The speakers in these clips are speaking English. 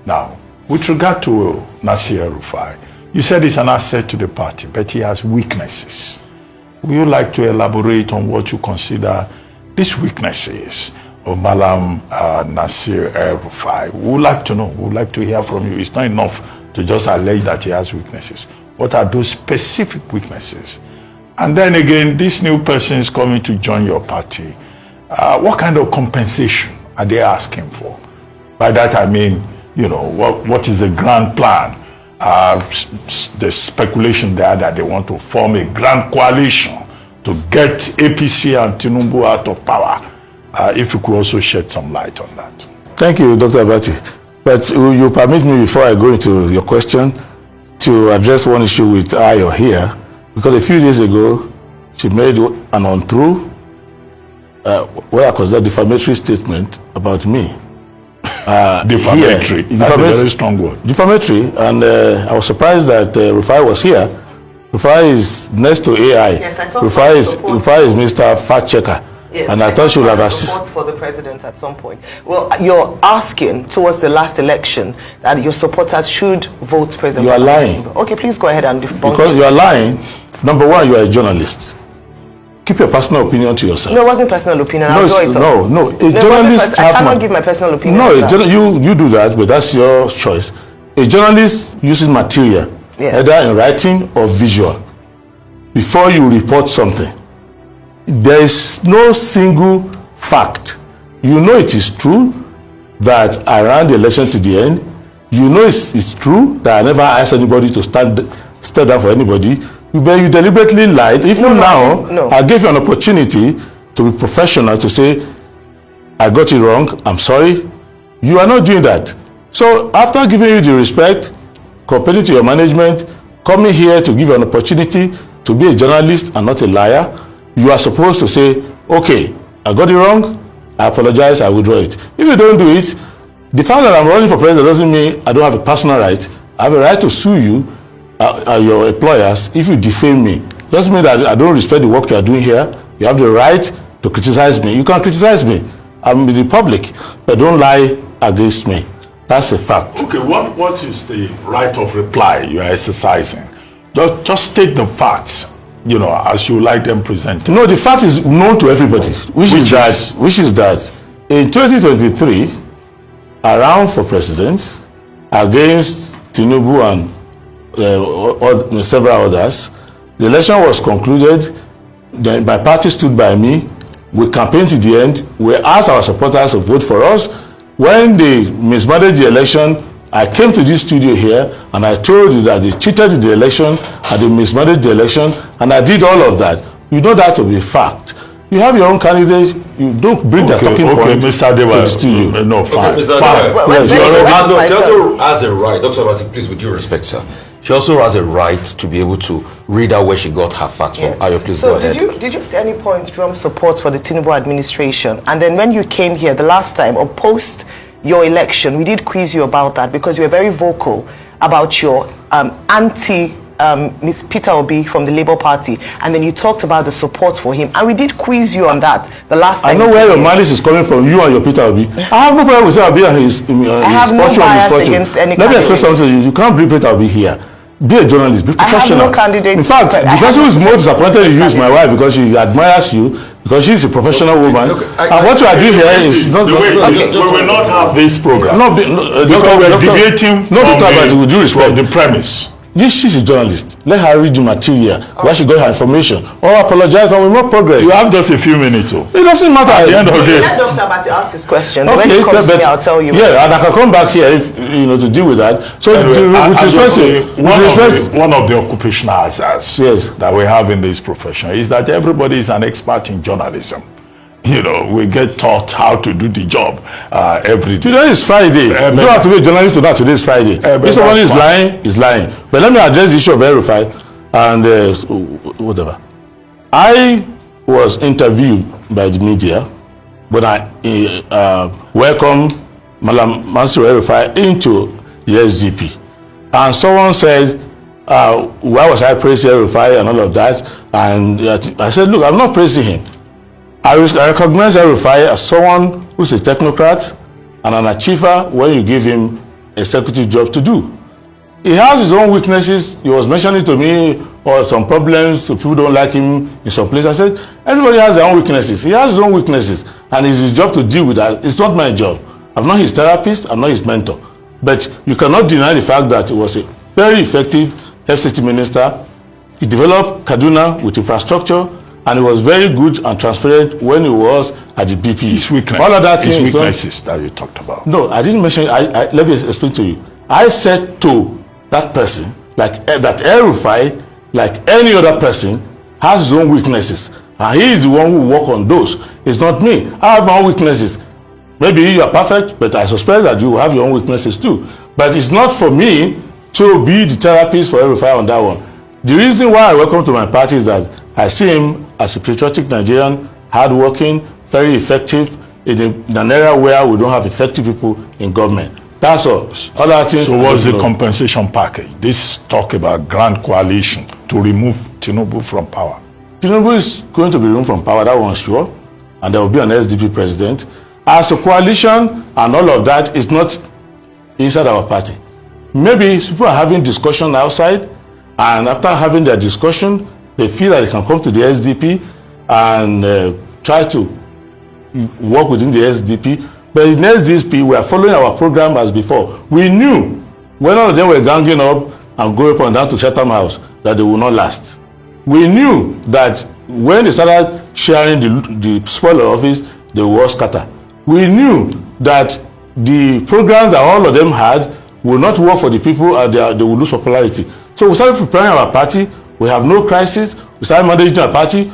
Now, with regard to Nasir Rufai, you said he's an asset to the party, but he has weaknesses. Would you like to elaborate on what you consider these weaknesses of Malam Nasir Rufai? We would like to know. We would like to hear from you. It's not enough to just allege that he has weaknesses. What are those specific weaknesses? And then again, this new person is coming to join your party. What kind of compensation are they asking for? By that I mean, you know, what is the grand plan? The speculation there that they want to form a grand coalition to get APC and Tinubu out of power. If you could also shed some light on that. Thank you, Dr. Abati. But you permit me, before I go into your question, to address one issue with Ayo here, because a few days ago, she made an untrue, what I consider defamatory statement about me. Defamatory. That's a very strong word. Defamatory, and I was surprised that Rufai was here. Rufai is next to AI. Yes, I thought Rufai is Mr. Fact Checker. Yes, and I thought she would have support for the president at some point. Well, you're asking towards the last election that your supporters should vote president. You are lying. Okay, please go ahead and debunk. Because you are lying. Number one, you are a journalist. Keep your personal opinion to yourself. No, it wasn't personal opinion. No, a journalist. I cannot give my personal opinion. No, you do that, but that's your choice. A journalist uses material, either in writing or visual, before you report something. There is no single fact. You know it is true that I ran the election to the end. You know it's true that I never asked anybody to step down for anybody. But you deliberately lied. Even now, I gave you an opportunity to be professional, to say, I got it wrong, I'm sorry. You are not doing that. So after giving you the respect, cooperating to your management, coming here to give you an opportunity to be a journalist and not a liar, you are supposed to say, okay, I got it wrong, I apologize, I withdraw it. If you don't do it, the fact that I'm running for president doesn't mean I don't have a personal right. I have a right to sue you, your employers, if you defame me. Doesn't mean that I don't respect the work you are doing here. You have the right to criticize me. You can criticize me. I'm in the public, but don't lie against me. That's a fact. Okay, what is the right of reply you are exercising? Just state the facts, you know, as you like them presented. No, the fact is known to everybody, which is that in 2023, I ran for president against Tinubu and several others. The election was concluded. Then my party stood by me. We campaigned to the end. We asked our supporters to vote for us. When they mismanaged the election, I came to this studio here and I told you that they cheated in the election and they mismanaged the election, and I did all of that. You know that to be fact. You have your own candidate. You don't bring the talking point Mr. Deva, to the studio. No, fine. Okay, Mr. Fine. She also has a right, Dr. Abati, please, with due respect, sir. She also has a right to be able to read out where she got her facts from. Ayo, please go ahead. So did you at any point drum support for the Tinubu administration? And then when you came here the last time, or post your election, we did quiz you about that because you were very vocal about your Ms. Peter Obi from the Labour Party, and then you talked about the support for him, and we did quiz you on that the last time. I know where your malice is coming from, you and your Peter Obi. I have no problem with Obi and his fortune. Against any Let me explain something to you. You can't bring Peter Obi here. Be a journalist, be professional. I have no candidate. In fact, the person who is more disappointed in you is my wife, because she admires you, because she's a professional woman. And what you are doing here is not... We will not have this program. Doctor, we're debating with due respect, the premise. She's a journalist. Let her read the material, where she got her information. Or apologize, and we'll not progress. You have just a few minutes. It doesn't matter. At the end of the day. Let Dr. Abati ask his question. Okay, when he comes to me, I'll tell you. Yeah, and I can come back here if, to deal with that. So, one of the occupational hazards that we have in this profession is that everybody is an expert in journalism. You know, we get taught how to do the job every day. Today is Friday. You don't have to be a journalist to that. Today is Friday. If someone is lying, is lying. But let me address the issue of verify and whatever. I was interviewed by the media when I welcomed Malam Nasir Rufai into the SDP. And someone said, why was I praising Rufai and all of that? And I said, look, I'm not praising him. I recognize Rufai as someone who's a technocrat and an achiever when you give him executive job to do. He has his own weaknesses. He was mentioning to me or some problems, so people don't like him in some place. I said, everybody has their own weaknesses. He has his own weaknesses, and it's his job to deal with that. It's not my job. I'm not his therapist. I'm not his mentor. But you cannot deny the fact that he was a very effective FCT minister. He developed Kaduna with infrastructure, and he was very good and transparent when he was at the BP. His weakness, all of that his weaknesses that you talked about. No, I didn't mention. Let me explain to you. I said to that person, like that El-Rufai, like any other person, has his own weaknesses, and he is the one who work on those. It's not me. I have my own weaknesses. Maybe you are perfect, but I suspect that you have your own weaknesses too. But it's not for me to be the therapist for El-Rufai on that one. The reason why I welcome to my party is that I see him as a patriotic Nigerian, hardworking, very effective in an area where we don't have effective people in government. That's all. Other things. So what's the compensation package? This talk about grand coalition to remove Tinubu from power. Tinubu is going to be removed from power, that one's sure, and there will be an SDP president. As a coalition and all of that is not inside our party. Maybe people are having discussion outside, and after having their discussion, they feel that they can come to the SDP and try to work within the SDP. But in SDP, we are following our program as before. We knew when all of them were ganging up and going up and down to Chatham House that they will not last. We knew that when they started sharing the spoil of office, they will scatter. We knew that the programs that all of them had will not work for the people and they will lose popularity. So we started preparing our party. We have no crisis. We started managing our party.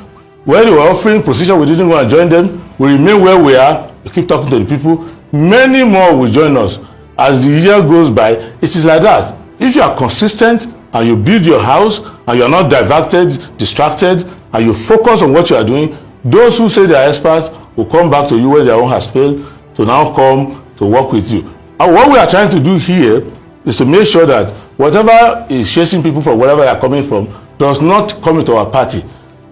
When they were offering position, we didn't go and join them. We remain where we are. We keep talking to the people. Many more will join us. As the year goes by, it is like that. If you are consistent and you build your house and you are not diverted, distracted, and you focus on what you are doing, those who say they are experts will come back to you when their own has failed to now come to work with you. And what we are trying to do here is to make sure that whatever is chasing people from wherever they are coming from does not come into our party.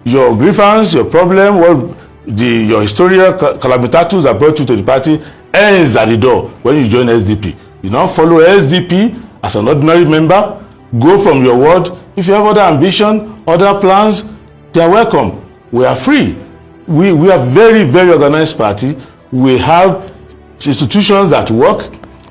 Your grievance, your problem, your historical calamitatus that brought you to the party ends at the door when you join SDP. You now follow SDP as an ordinary member, go from your word. If you have other ambition, other plans, they are welcome. We are free. We are very, very organized party. We have institutions that work.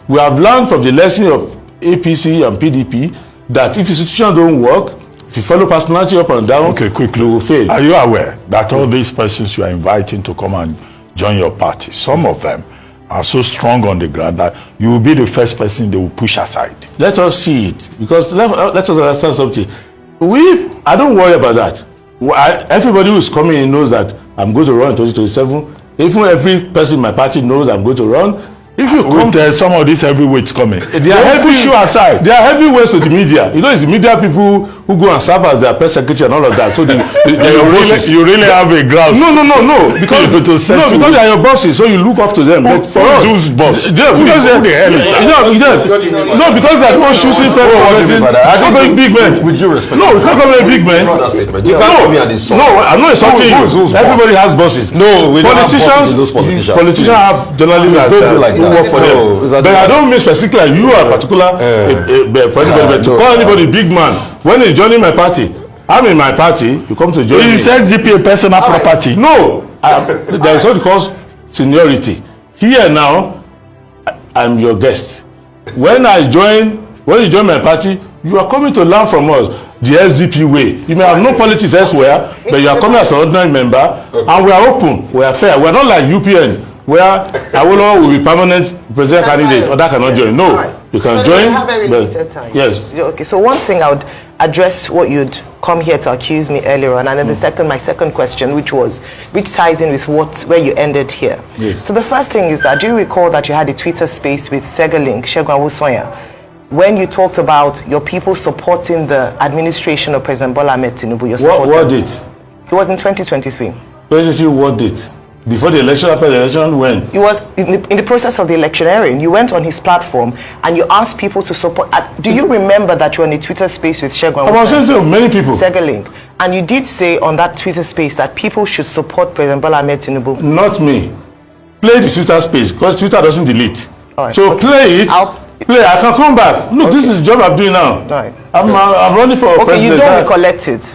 We have learned from the lesson of APC and PDP that if institutions don't work, if you follow personality up and down, okay, quickly, you will fail. Are you aware that all these persons you are inviting to come and join your party, some of them are so strong on the ground that you will be the first person they will push aside? Let us see it, because let us understand something. I don't worry about that. Everybody who is coming in knows that I'm going to run in 2027. Even every person in my party knows I'm going to run. If you come to some of these heavyweights coming, they are push you aside. They are heavyweights to the media. You know, it's the media people who go and serve as their press secretary and all of that. So you really have a grouse. No. Because they are your bosses, so you look up to them. But for us, who's boss? Because they are the ones choosing press conferences. I don't know big men. With due respect. No, we can't come big men. No, I'm not insulting you. Everybody has bosses. No, we don't have bosses. Politicians have journalists work for them. But I don't mean specifically you are particular for anybody, but to call anybody big man when he's joining my party. I'm in my party, you come to join me. You said DP a personal property. No, there is what called seniority. Here now, I'm your guest. When you join my party, you are coming to learn from us the SDP way. You may have no politics elsewhere, but you are coming as an ordinary member, and we are open, we are fair. We are not like UPN, where Awolowo will be permanent president candidate, or that cannot join. No, you can join. You have very limited time. Yes. Okay. So one thing I would address what you'd come here to accuse me earlier on, and then my second question, which ties in with where you ended here. Yes. So the first thing is that, do you recall that you had a Twitter space with Segalink, Segun AS0SO, when you talked about your people supporting the administration of President Bola Ahmed Tinubu? What date? It was in 2023. 2023, what date? Before the election, after the election, when? It was in the process of the electioneering. You went on his platform and you asked people to support. Do you remember that you were on a Twitter space with Segun? I was saying to many people. Segalink. And you did say on that Twitter space that people should support President Bola Ahmed Tinubu. Not me. Play the Twitter space, because Twitter doesn't delete. Right, so okay. Play it play. I can come back. Look, this is the job I'm doing now. Right. I'm running for president. Okay, you don't recollect it.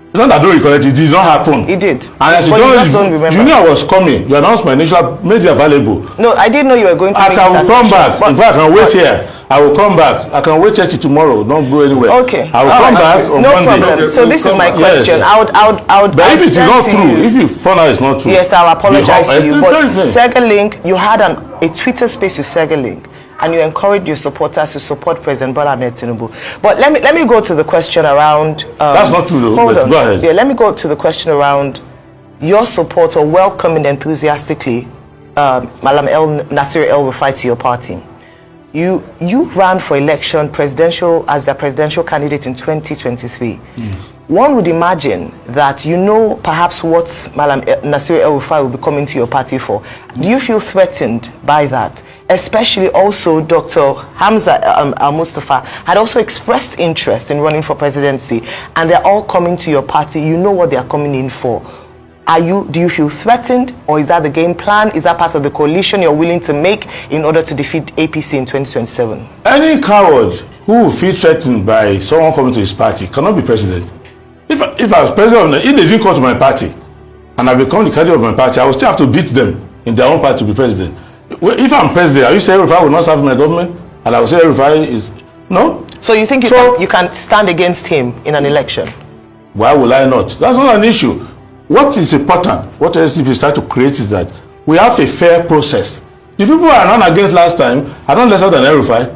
It's not that I don't recollect it. It did not happen. It did. And as you don't remember. You knew I was coming. You announced my initial, made it available. No, I didn't know you were going to. I can come back. In fact, I can wait here. I will come back. I can wait till tomorrow. Don't go anywhere. Okay. I will come back on no Monday. problem. So this is my question. Yes. I would. But if it's not true, if you found out it's not true, yes, I'll apologize to you. But Sega Link, you had a Twitter space with Sega Link, and you encouraged your supporters to support President Bola Ahmed Tinubu. But let me go to the question around. That's not true, though. Hold on. Go ahead. Yeah, let me go to the question around your support or welcoming enthusiastically Malam Nasir El-Rufai to your party. You ran for election as the presidential candidate in 2023. Yes. One would imagine that perhaps what Malam Nasir El-Rufai will be coming to your party for. Do you feel threatened by that? Especially also Dr. Hamza Al-Mustafa had also expressed interest in running for presidency, and they're all coming to your party. You know what they are coming in for. Do you feel threatened, or is that the game plan? Is that part of the coalition you're willing to make in order to defeat APC in 2027? Any coward who will feel threatened by someone coming to his party cannot be president. If I was president, if they didn't come to my party and I become the candidate of my party, I will still have to beat them in their own party to be president. If I'm president, are you saying El-Rufai will not serve my government? And I will say El-Rufai is... No? So you think you can stand against him in an election? Why will I not? That's not an issue. What is important, what SDP is trying to create is that we have a fair process. The people who are not against last time are not lesser than El-Rufai.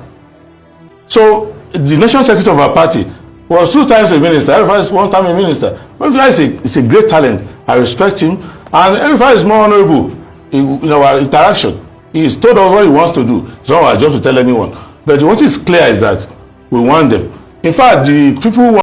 So the national secretary of our party was 2 times a minister. El-Rufai is 1 time a minister. El-Rufai is a great talent. I respect him. And El-Rufai is more honorable in our interaction. He has told us what he wants to do. It's not our job to tell anyone. But what is clear is that we want them. In fact, the people who want